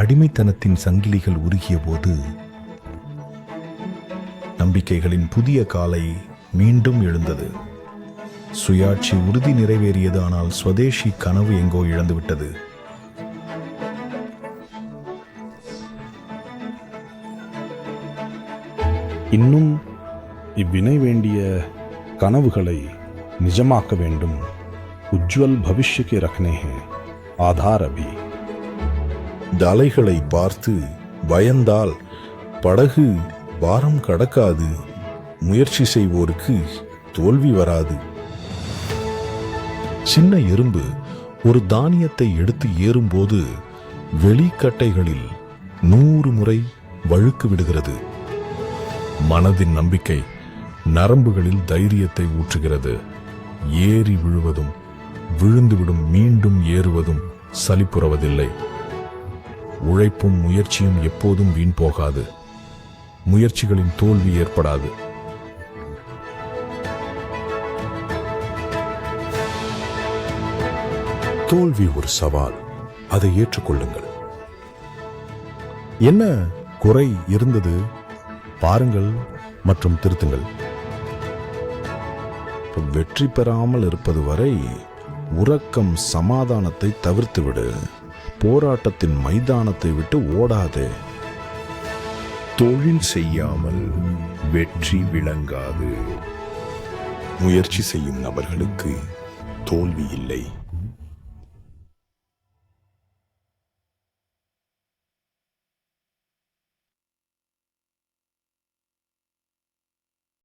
அடிமைத்தனத்தின் சங்கிலிகள் உருகிய போது நம்பிக்கைகளின் புதிய காலை மீண்டும் எழுந்தது. சுயாட்சி உறுதி நிறைவேறியது. ஆனால் ஸ்வதேசி கனவு எங்கோ இழந்துவிட்டது. இன்னும் இவ்வினை வேண்டிய கனவுகளை நிஜமாக்க வேண்டும். உஜ்வல் பவிஷ்யக்கு ரக்னே ஹே ஆதார் அபி. இந்த அலைகளை பார்த்து பயந்தால் படகு வாரம் கடக்காது. முயற்சி செய்வோருக்கு தோல்வி வராது. சின்ன எறும்பு ஒரு தானியத்தை எடுத்து ஏறும்போது வெளிக்கட்டைகளில் 100 முறை வழுக்கு விடுகிறது. மனதின் நம்பிக்கை நரம்புகளில் தைரியத்தை ஊற்றுகிறது. ஏறி விழுவதும் விழுந்துவிடும் மீண்டும் ஏறுவதும் சலிப்புறவதில்லை. உழைப்பும் முயற்சியும் எப்போதும் வீண் போகாது. முயற்சிகளின் தோல்வி ஏற்படாது. தோல்வி ஒரு சவால், அதை ஏற்றுக்கொள்ளுங்கள். என்ன குறை இருந்தது பாருங்கள் மற்றும் திருத்துங்கள். வெற்றி பெறாமல் இருப்பது வரை உறக்கம் சமாதானத்தை தவிர்த்துவிடு. போராட்டத்தின் மைதானத்தை விட்டு ஓடாதே. தொழில் செய்யாமல் வெற்றி விளங்காது. முயற்சி செய்யும் நபர்களுக்கு தோல்வி இல்லை.